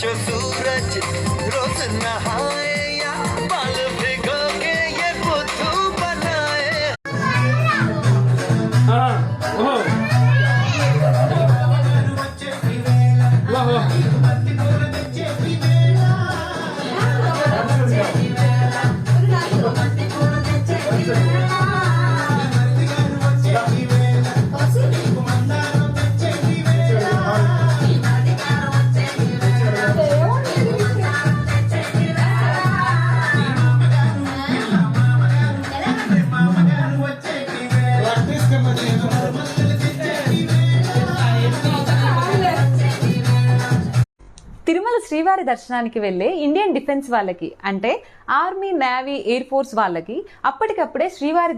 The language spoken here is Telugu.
जो सूरज रोज नहाए या बाल भिगो के ये बुद्धू बनाए। తిరుమల శ్రీవారి దర్శనానికి వెళ్లే ఇండియన్ డిఫెన్స్ వాళ్ళకి అంటే ఆర్మీ, నేవీ, ఎయిర్ ఫోర్స్ వాళ్ళకి అప్పటికప్పుడే శ్రీవారి